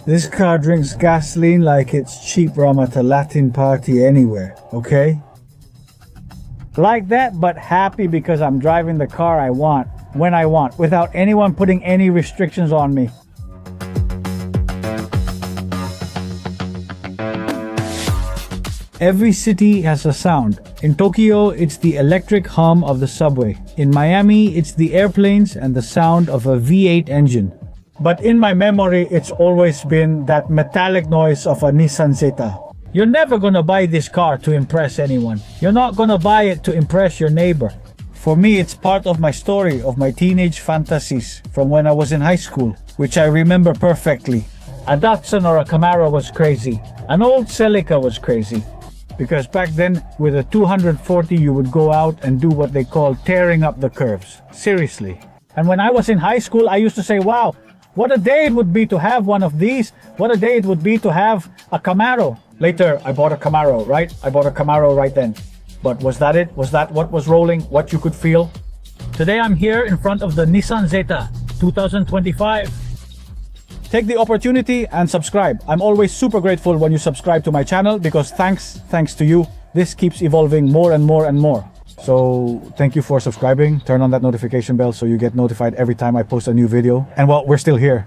This car drinks gasoline like it's cheap rum at a Latin party anywhere, okay? Like that, but happy because I'm driving the car I want, when I want, without anyone putting any restrictions on me. Every city has a sound. In Tokyo, it's the electric hum of the subway. In Miami, it's the airplanes and the sound of a V8 engine. But in my memory, it's always been that metallic noise of a Nissan Zeta. You're never gonna buy this car to impress anyone. You're not gonna buy it to impress your neighbor. For me, it's part of my story, of my teenage fantasies from when I was in high school, which I remember perfectly. A Datsun or a Camaro was crazy. An old Celica was crazy. Because back then, with a 240, you would go out and do what they call tearing up the curves. Seriously. And when I was in high school, I used to say, wow, what a day it would be to have one of these. What a day it would be to have a Camaro. Later, I bought a Camaro, right? I bought a Camaro right then. But was that it? Was that what was rolling? What you could feel? Today, I'm here in front of the Nissan Zeta 2025. Take the opportunity and subscribe. I'm always super grateful when you subscribe to my channel because thanks to you, this keeps evolving more and more and more. So thank you for subscribing. Turn on that notification bell so you get notified every time I post a new video. And well, we're still here.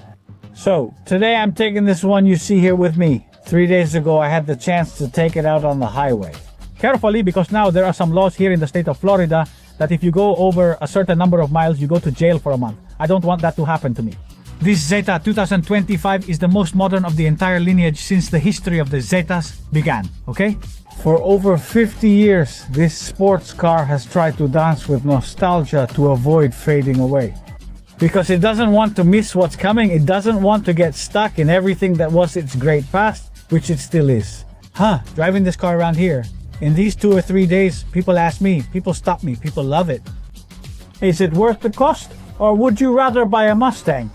So today I'm taking this one you see here with me. 3 days ago, I had the chance to take it out on the highway. Carefully, because now there are some laws here in the state of Florida that if you go over a certain number of miles, you go to jail for a month. I don't want that to happen to me. This Zeta 2025 is the most modern of the entire lineage since the history of the Zetas began, okay? For over 50 years, this sports car has tried to dance with nostalgia to avoid fading away. Because it doesn't want to miss what's coming, it doesn't want to get stuck in everything that was its great past, which it still is. Driving this car around here, in these 2 or 3 days, people ask me, people stop me, people love it. Is it worth the cost? Or would you rather buy a Mustang?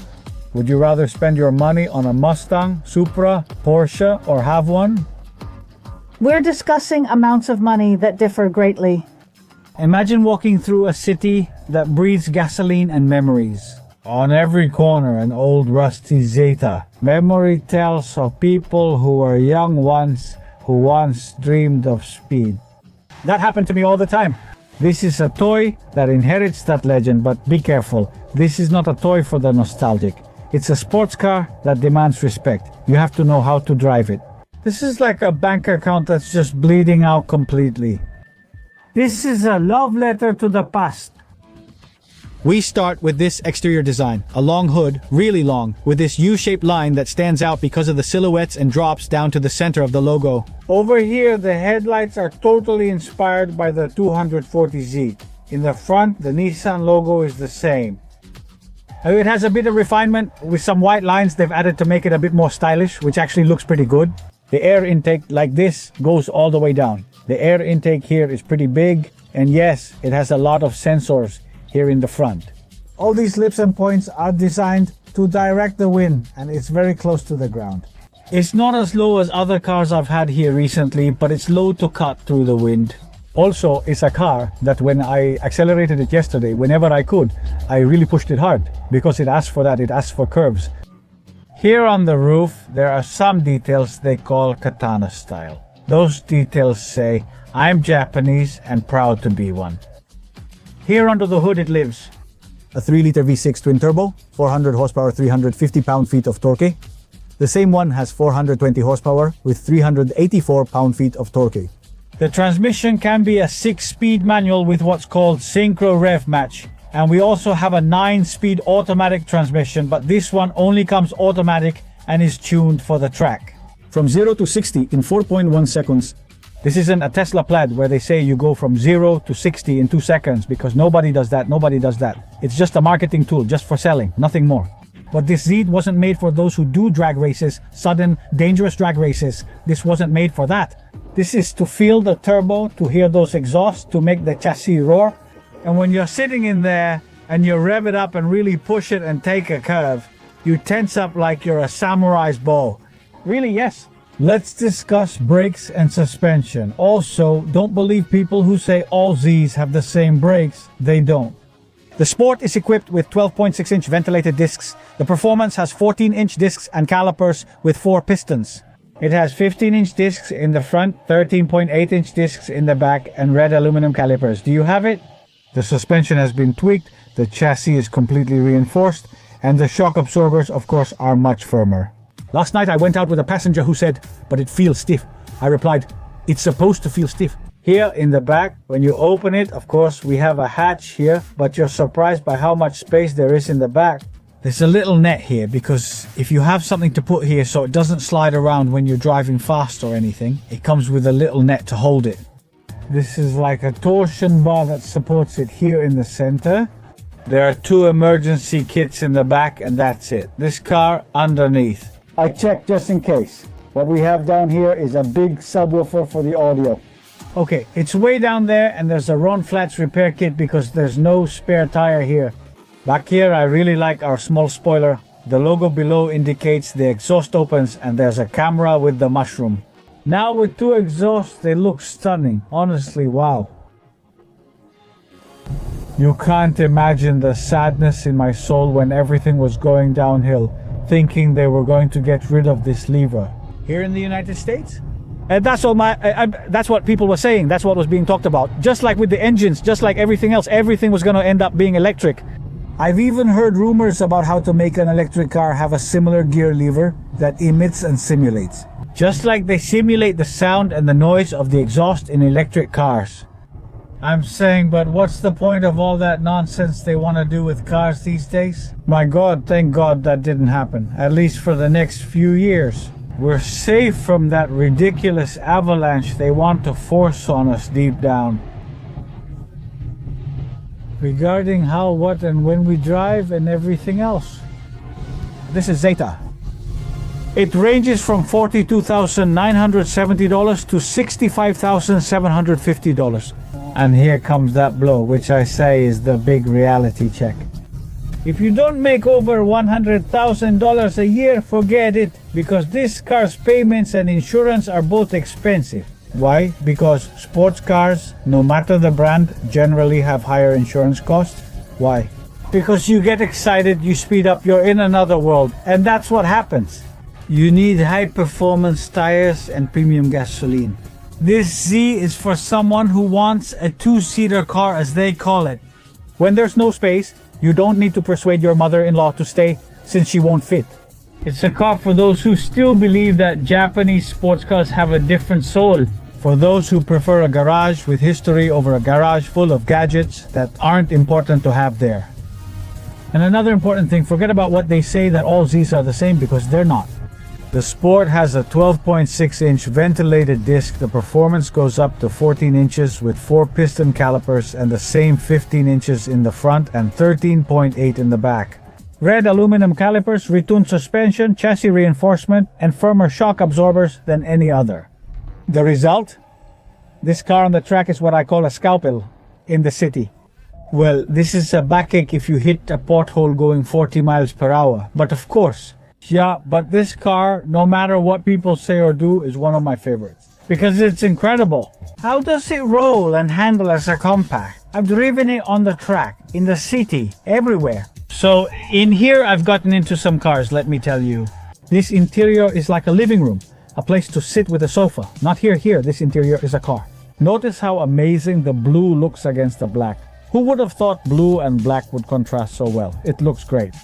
Would you rather spend your money on a Mustang, Supra, Porsche, or have one? We're discussing amounts of money that differ greatly. Imagine walking through a city that breathes gasoline and memories. On every corner, an old rusty Zeta. Memory tells of people who were young once, who once dreamed of speed. That happened to me all the time. This is a toy that inherits that legend, but be careful. This is not a toy for the nostalgic. It's a sports car that demands respect. You have to know how to drive it. This is like a bank account that's just bleeding out completely. This is a love letter to the past. We start with this exterior design. A long hood, really long, with this U-shaped line that stands out because of the silhouettes and drops down to the center of the logo. Over here, the headlights are totally inspired by the 240Z. In the front, the Nissan logo is the same. It has a bit of refinement with some white lines they've added to make it a bit more stylish, which actually looks pretty good. The air intake like this goes all the way down. The air intake here is pretty big, and yes, it has a lot of sensors here in the front. All these lips and points are designed to direct the wind, and it's very close to the ground. It's not as low as other cars I've had here recently, but it's low to cut through the wind. Also, it's a car that when I accelerated it yesterday, whenever I could, I really pushed it hard because it asks for that, it asks for curves. Here on the roof, there are some details they call katana style. Those details say, I'm Japanese and proud to be one. Here under the hood it lives. A 3-liter V6 twin turbo, 400 horsepower, 350 pound-feet of torque. The same one has 420 horsepower with 384 pound-feet of torque. The transmission can be a 6-speed manual with what's called synchro rev match. And we also have a 9-speed automatic transmission, but this one only comes automatic and is tuned for the track. From 0 to 60 in 4.1 seconds. This isn't a Tesla plaid where they say you go from 0 to 60 in 2 seconds because nobody does that, nobody does that. It's just a marketing tool, just for selling, nothing more. But this Z wasn't made for those who do drag races, sudden, dangerous drag races. This wasn't made for that. This is to feel the turbo, to hear those exhausts, to make the chassis roar. And when you're sitting in there and you rev it up and really push it and take a curve, you tense up like you're a samurai's bow. Really, yes. Let's discuss brakes and suspension. Also, don't believe people who say all Zs have the same brakes. They don't. The Sport is equipped with 12.6-inch ventilated discs. The Performance has 14-inch discs and calipers with 4 pistons. It has 15-inch discs in the front, 13.8-inch discs in the back, and red aluminum calipers. Do you have it? The suspension has been tweaked, the chassis is completely reinforced, and the shock absorbers, of course, are much firmer. Last night I went out with a passenger who said, "But it feels stiff." I replied, "It's supposed to feel stiff." Here in the back, when you open it, of course, we have a hatch here, but you're surprised by how much space there is in the back. There's a little net here because if you have something to put here so it doesn't slide around when you're driving fast or anything, it comes with a little net to hold it. This is like a torsion bar that supports it here in the center. There are 2 emergency kits in the back and that's it. This car underneath. I checked just in case. What we have down here is a big subwoofer for the audio. Okay, it's way down there and there's a Ron Flats repair kit because there's no spare tire here. Back here I really like our small spoiler. The logo below indicates the exhaust opens and there's a camera with the mushroom. Now with 2 exhausts they look stunning. Honestly, wow. You can't imagine the sadness in my soul when everything was going downhill, thinking they were going to get rid of this lever. Here in the United States? That's what people were saying. That's what was being talked about. Just like with the engines, just like everything else, everything was going to end up being electric. I've even heard rumors about how to make an electric car have a similar gear lever that emits and simulates. Just like they simulate the sound and the noise of the exhaust in electric cars. I'm saying, but what's the point of all that nonsense they want to do with cars these days? My God, thank God that didn't happen. At least for the next few years. We're safe from that ridiculous avalanche they want to force on us deep down. Regarding how, what, and when we drive and everything else. This is Zeta. It ranges from $42,970 to $65,750. And here comes that blow, which I say is the big reality check. If you don't make over $100,000 a year, forget it, because this car's payments and insurance are both expensive. Why? Because sports cars, no matter the brand, generally have higher insurance costs. Why? Because you get excited, you speed up, you're in another world, and that's what happens. You need high performance tires and premium gasoline. This Z is for someone who wants a 2-seater car, as they call it. When there's no space, you don't need to persuade your mother-in-law to stay since she won't fit. It's a car for those who still believe that Japanese sports cars have a different soul. For those who prefer a garage with history over a garage full of gadgets that aren't important to have there. And another important thing, forget about what they say that all Zs are the same, because they're not. The Sport has a 12.6-inch ventilated disc. The Performance goes up to 14 inches with 4 piston calipers and the same 15 inches in the front and 13.8 in the back. Red aluminum calipers, retuned suspension, chassis reinforcement, and firmer shock absorbers than any other. The result? This car on the track is what I call a scalpel in the city. Well, this is a backache if you hit a pothole going 40 miles per hour. But of course, yeah, but this car, no matter what people say or do, is one of my favorites. Because it's incredible. How does it roll and handle as a compact? I've driven it on the track, in the city, everywhere. So in here I've gotten into some cars, let me tell you. This interior is like a living room, a place to sit with a sofa. Not here, this interior is a car. Notice how amazing the blue looks against the black. Who would have thought blue and black would contrast so well? It looks great.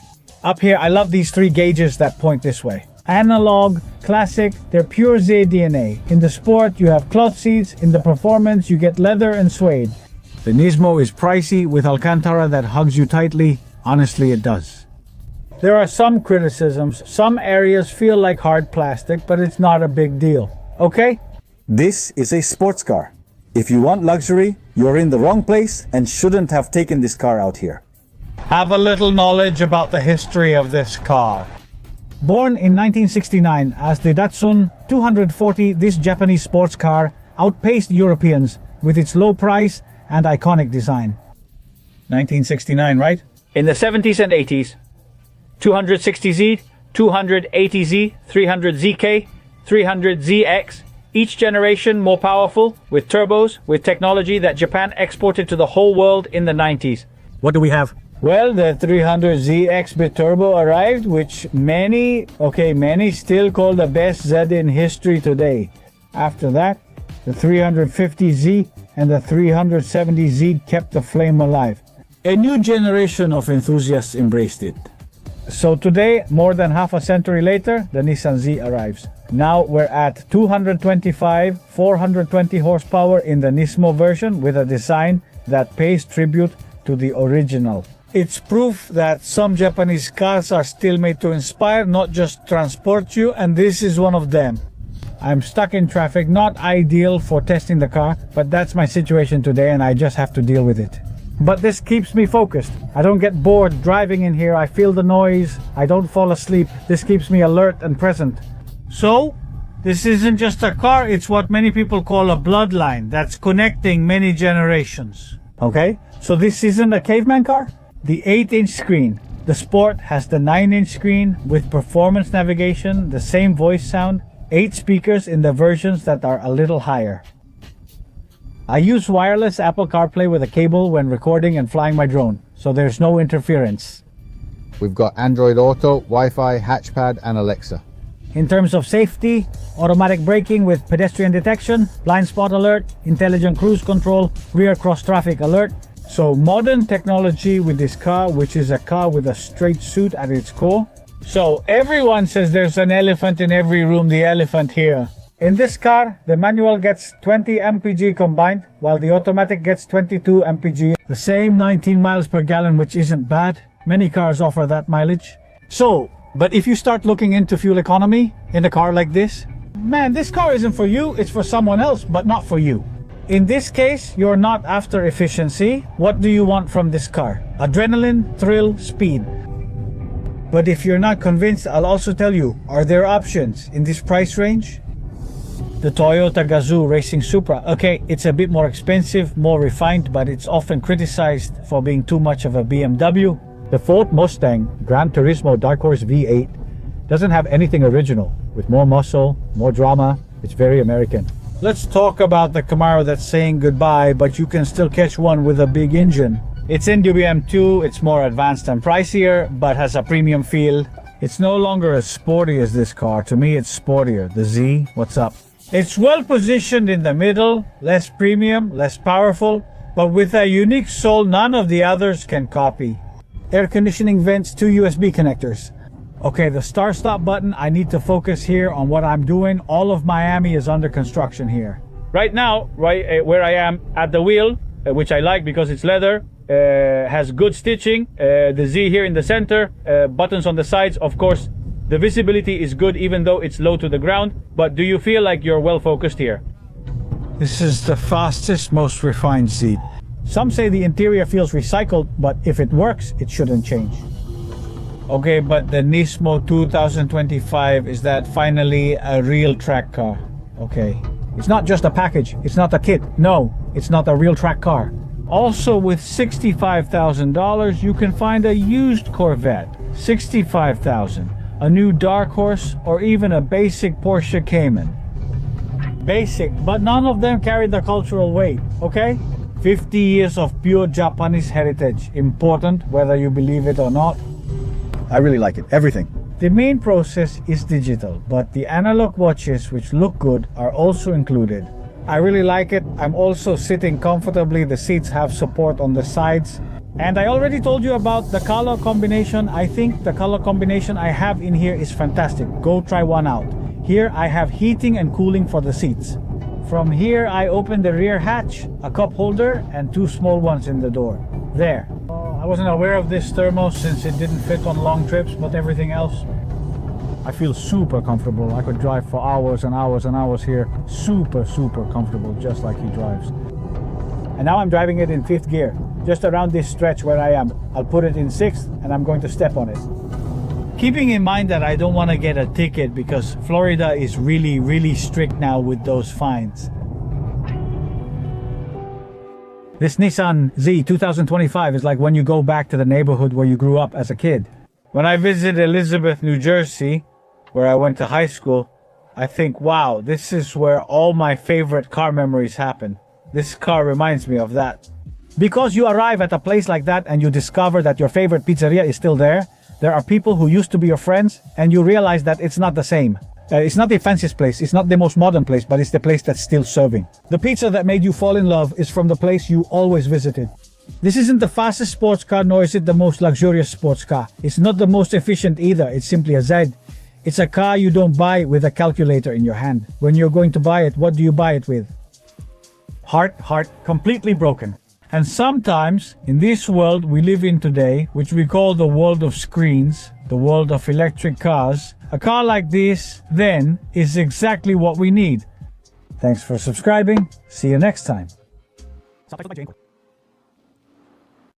Up here, I love these 3 gauges that point this way. Analog, classic, they're pure Z DNA. In the Sport, you have cloth seats. In the Performance, you get leather and suede. The Nismo is pricey with Alcantara that hugs you tightly. Honestly, it does. There are some criticisms. Some areas feel like hard plastic, but it's not a big deal. Okay? This is a sports car. If you want luxury, you're in the wrong place and shouldn't have taken this car out here. Have a little knowledge about the history of this car. Born in 1969 as the Datsun 240, this Japanese sports car outpaced Europeans with its low price and iconic design. 1969, right? In the 70s and 80s, 260Z, 280Z, 300ZK, 300ZX, each generation more powerful, with turbos, with technology that Japan exported to the whole world in the 90s. What do we have? Well, the 300ZX Biturbo arrived, which many still call the best Z in history today. After that, the 350Z and the 370Z kept the flame alive. A new generation of enthusiasts embraced it. So today, more than half a century later, the Nissan Z arrives. Now we're at 225, 420 horsepower in the Nismo version with a design that pays tribute to the original. It's proof that some Japanese cars are still made to inspire, not just transport you, and this is one of them. I'm stuck in traffic, not ideal for testing the car, but that's my situation today and I just have to deal with it. But this keeps me focused. I don't get bored driving in here, I feel the noise, I don't fall asleep. This keeps me alert and present. So, this isn't just a car, it's what many people call a bloodline that's connecting many generations. Okay, so this isn't a caveman car? The 8-inch screen. The Sport has the 9-inch screen with performance navigation, the same voice sound, 8 speakers in the versions that are a little higher. I use wireless Apple CarPlay with a cable when recording and flying my drone, so there's no interference. We've got Android Auto, Wi-Fi, Hatchpad and Alexa. In terms of safety, automatic braking with pedestrian detection, blind spot alert, intelligent cruise control, rear cross traffic alert. So modern technology with this car, which is a car with a straight suit at its core. So everyone says there's an elephant in every room, the elephant here. In this car, the manual gets 20 mpg combined, while the automatic gets 22 mpg. The same 19 miles per gallon, which isn't bad. Many cars offer that mileage. So, but if you start looking into fuel economy in a car like this, man, this car isn't for you, it's for someone else, but not for you. In this case, you're not after efficiency. What do you want from this car? Adrenaline, thrill, speed. But if you're not convinced, I'll also tell you, are there options in this price range? The Toyota Gazoo Racing Supra. Okay, it's a bit more expensive, more refined, but it's often criticized for being too much of a BMW. The Ford Mustang Gran Turismo Dark Horse V8 doesn't have anything original. With more muscle, more drama, it's very American. Let's talk about the Camaro that's saying goodbye, but you can still catch one with a big engine. It's NWM2, it's more advanced and pricier, but has a premium feel. It's no longer as sporty as this car. To me, it's sportier. The Z, what's up? It's well positioned in the middle, less premium, less powerful, but with a unique soul none of the others can copy. Air conditioning vents, 2 USB connectors. Okay, the start-stop button, I need to focus here on what I'm doing. All of Miami is under construction here. Right now, where I am at the wheel, which I like because it's leather, has good stitching, the Z here in the center, buttons on the sides. Of course, the visibility is good even though it's low to the ground, but do you feel like you're well focused here? This is the fastest, most refined Z. Some say the interior feels recycled, but if it works, it shouldn't change. Okay, but the Nismo 2025, is that finally a real track car? Okay. It's not just a package, it's not a kit. No, it's not a real track car. Also with $65,000, you can find a used Corvette. $65,000. A new Dark Horse, or even a basic Porsche Cayman. Basic, but none of them carry the cultural weight, okay? 50 years of pure Japanese heritage. Important, whether you believe it or not. I really like it. Everything. The main process is digital, but the analog watches, which look good, are also included. I really like it. I'm also sitting comfortably. The seats have support on the sides. And I already told you about the color combination. I think the color combination I have in here is fantastic. Go try one out. Here I have heating and cooling for the seats. From here I open the rear hatch, a cup holder, and 2 small ones in the door. There. I wasn't aware of this thermos since it didn't fit on long trips, but everything else, I feel super comfortable. I could drive for hours and hours and hours here. Super comfortable, just like he drives. And now I'm driving it in 5th gear, just around this stretch where I am. I'll put it in 6th and I'm going to step on it. Keeping in mind that I don't want to get a ticket because Florida is really strict now with those fines. This Nissan Z 2025 is like when you go back to the neighborhood where you grew up as a kid. When I visit Elizabeth, New Jersey, where I went to high school, I think, wow, this is where all my favorite car memories happen. This car reminds me of that. Because you arrive at a place like that and you discover that your favorite pizzeria is still there, there are people who used to be your friends and you realize that it's not the same. It's not the fanciest place, it's not the most modern place, but it's the place that's still serving. The pizza that made you fall in love is from the place you always visited. This isn't the fastest sports car, nor is it the most luxurious sports car. It's not the most efficient either, it's simply a Z. It's a car you don't buy with a calculator in your hand. When you're going to buy it, what do you buy it with? Heart, completely broken. And sometimes, in this world we live in today, which we call the world of screens, the world of electric cars, a car like this, then, is exactly what we need. Thanks for subscribing. See you next time.